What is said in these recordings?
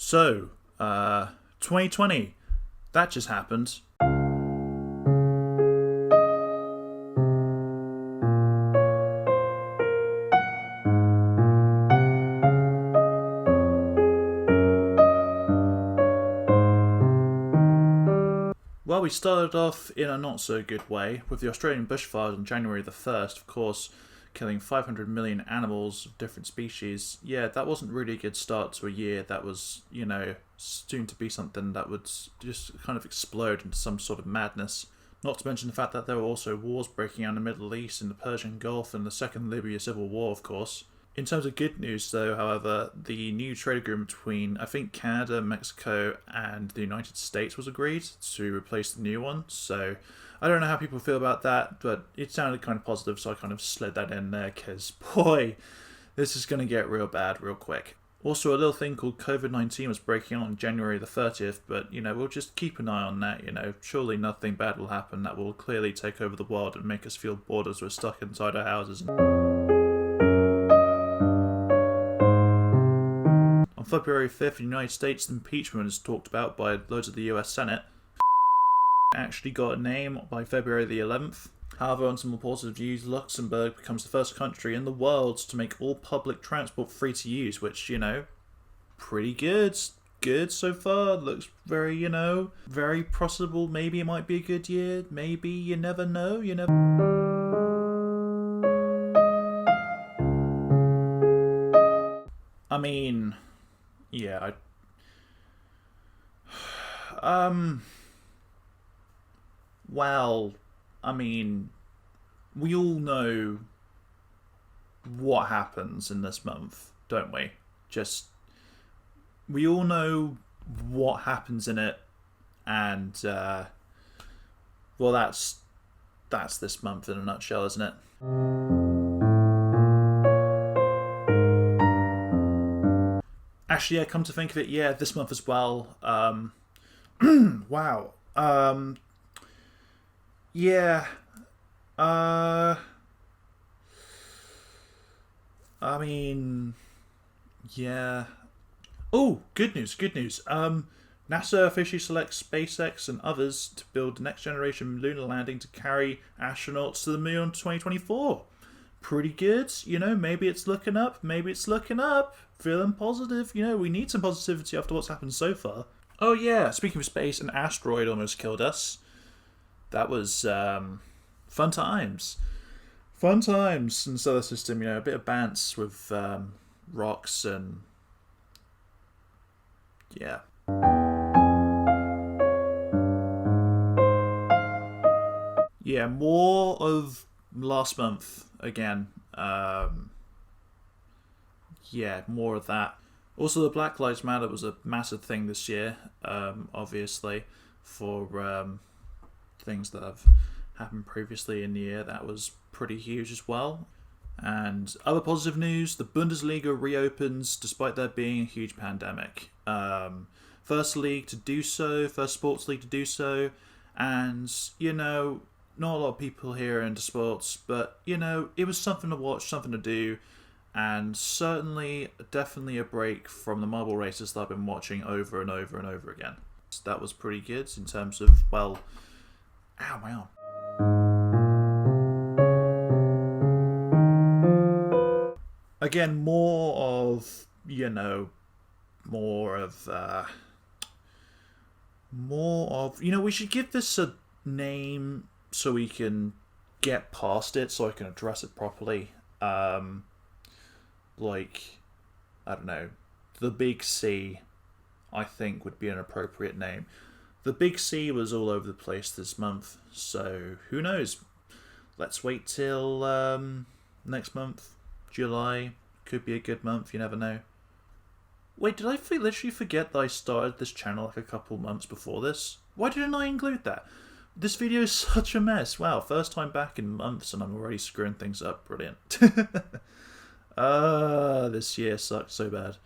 So, 2020, that just happened. Well, we started off in a not so good way with the Australian bushfires on January the 1st, of course, killing 500 million animals of different species. Yeah, that wasn't really a good start to a year that was, soon to be something that would just kind of explode into some sort of madness. Not to mention the fact that there were also wars breaking out in the Middle East, in the Persian Gulf, and the Second Libya Civil War, of course. In terms of good news, though, however, the new trade agreement between, I think, Canada, Mexico, and the United States was agreed to replace the new one. So I don't know how people feel about that, but it sounded kind of positive, so I kind of slid that in there because, boy, this is going to get real bad real quick. Also, a little thing called COVID-19 was breaking out on January the 30th, but, we'll just keep an eye on that, Surely nothing bad will happen that will clearly take over the world and make us feel bored as we're stuck inside our houses. On February 5th, the United States impeachment is talked about by loads of the US Senate. Actually got a name by February the 11th. However, on some more positive news, Luxembourg becomes the first country in the world to make all public transport free to use, which, pretty good. Good so far. Looks very, very possible. Maybe it might be a good year. Maybe, you never know. I mean, yeah, well, I mean, we all know what happens in this month, don't we? We all know what happens in it, and, well, that's this month in a nutshell, isn't it? Actually, yeah, come to think of it, yeah, this month as well. Wow. Yeah. I mean, yeah. Oh, good news. NASA officially selects SpaceX and others to build the next generation lunar landing to carry astronauts to the moon in 2024. Pretty good, maybe it's looking up. Feeling positive, we need some positivity after what's happened so far. Oh yeah, speaking of space, an asteroid almost killed us. That was fun times in the solar system. A bit of bants with rocks and yeah. Yeah, more of last month again. Yeah, more of that. Also, the Black Lives Matter was a massive thing this year, obviously, for things that have happened previously in the year. That was pretty huge as well. And other positive news, the Bundesliga reopens despite there being a huge pandemic. First league to do so, first sports league to do so, and, not a lot of people here are into sports, but, it was something to watch, something to do, and certainly, definitely a break from the marble races that I've been watching over and over and over again. So that was pretty good in terms of, well, ow, my arm. Again, more of, we should give this a name so we can get past it, so I can address it properly. I don't know, the Big C, I think, would be an appropriate name. The Big C was all over the place this month, so who knows? Let's wait till next month, July. Could be a good month, you never know. Wait, did I literally forget that I started this channel like a couple months before this? Why didn't I include that? This video is such a mess. Wow, first time back in months and I'm already screwing things up. Brilliant. This year sucked so bad.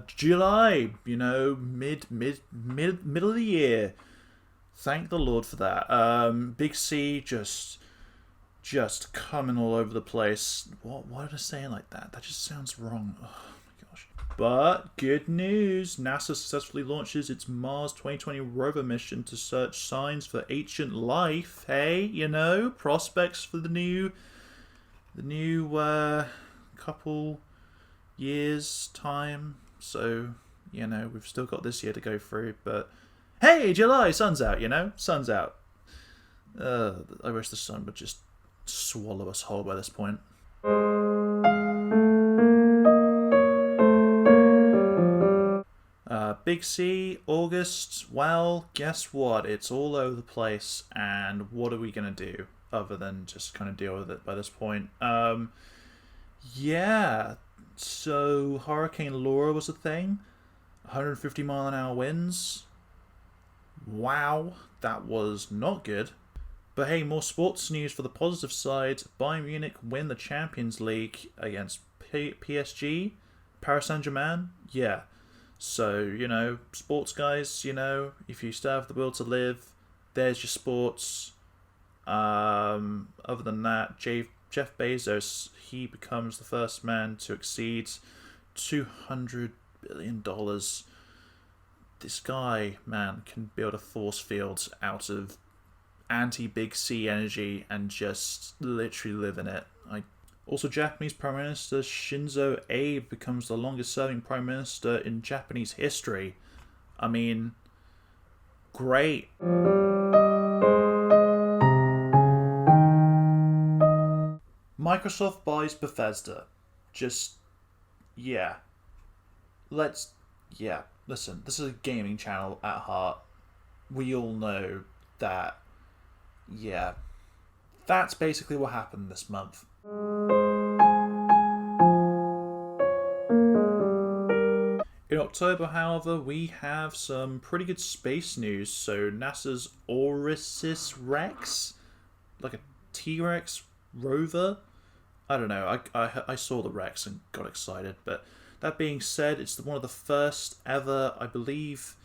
July, middle of the year. Thank the Lord for that. Big C just just coming all over the place. Why did I say it like that? That just sounds wrong. Oh my gosh. But good news, NASA successfully launches its Mars 2020 rover mission to search signs for ancient life. Hey, you know, prospects for the new couple years time. So, you know, we've still got this year to go through, but hey, July, sun's out, you know? Sun's out. I wish the sun would just swallow us whole by this point. Big C, August, well, guess what? It's all over the place, and what are we going to do other than just kind of deal with it by this point? Yeah, so Hurricane Laura was a thing. 150 mile an hour winds. Wow, that was not good. But hey, more sports news for the positive side. Bayern Munich win the Champions League against PSG. Paris Saint-Germain? Yeah. So, you know, sports guys, you know, if you still have the will to live, there's your sports. Other than that, Jeff Bezos, he becomes the first man to exceed $200 billion. This guy, man, can build a force field out of anti-Big C energy and just literally live in it. Also, Japanese Prime Minister Shinzo Abe becomes the longest-serving Prime Minister in Japanese history. I mean, great. Microsoft buys Bethesda. Just, yeah. Listen, this is a gaming channel at heart. We all know that, yeah. That's basically what happened this month. In October, however, we have some pretty good space news. So NASA's Orisis Rex, like a T-Rex rover. I don't know. I saw the Rex and got excited. But that being said, it's one of the first ever, I believe,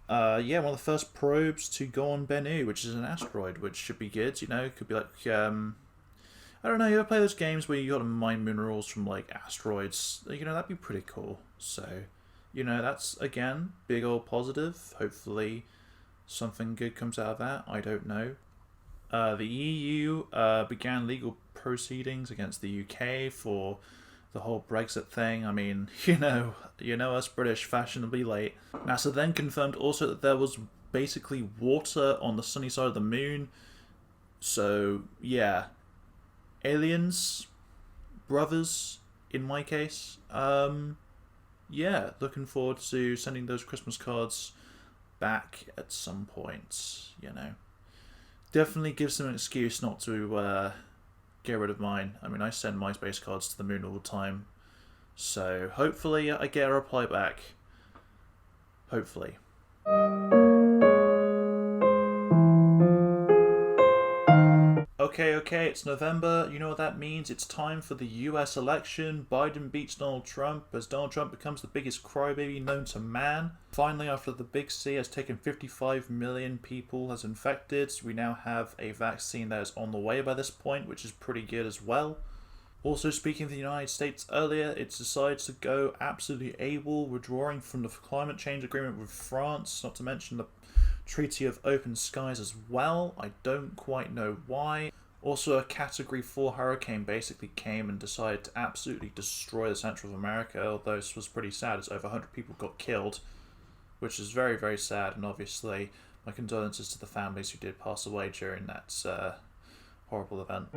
one of the first probes to go on Bennu, which is an asteroid, which should be good. You know, it could be like, I don't know, you ever play those games where you got to mine minerals from, like, asteroids? You know, that'd be pretty cool. So, you know, that's, again, big old positive. Hopefully something good comes out of that. I don't know. The EU began legal proceedings against the UK for the whole Brexit thing. I mean, you know us British, fashionably late. NASA then confirmed also that there was basically water on the sunny side of the moon. So, yeah. Aliens, brothers, in my case. Yeah, looking forward to sending those Christmas cards back at some point, you know. Definitely gives them an excuse not to get rid of mine. I mean, I send MySpace cards to the moon all the time. So, hopefully I get a reply back. Hopefully. Okay, it's November. You know what that means? It's time for the US election. Biden beats Donald Trump as Donald Trump becomes the biggest crybaby known to man. Finally, after the Big C has taken 55 million people as infected, we now have a vaccine that is on the way by this point, which is pretty good as well. Also, speaking of the United States earlier, it decides to go absolutely AWOL, withdrawing from the climate change agreement with France, not to mention the Treaty of Open Skies as well. I don't quite know why. Also, a Category 4 hurricane basically came and decided to absolutely destroy the central of America, although this was pretty sad as over 100 people got killed, which is very, very sad, and obviously my condolences to the families who did pass away during that horrible event.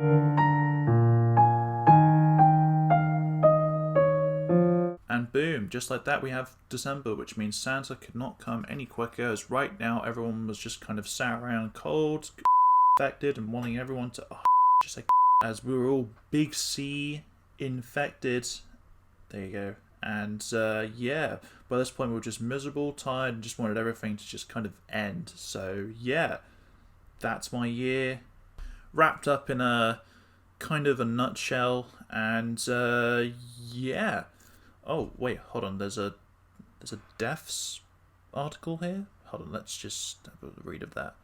And boom, just like that we have December, which means Santa could not come any quicker, as right now everyone was just kind of sat around cold, infected, and wanting everyone to just like as we were all Big C infected. There you go. And yeah, by this point we were just miserable, tired, and just wanted everything to just kind of end. So yeah, that's my year wrapped up in a kind of a nutshell. And yeah. Oh wait, hold on. There's a deaths article here. Hold on, let's just have a read of that.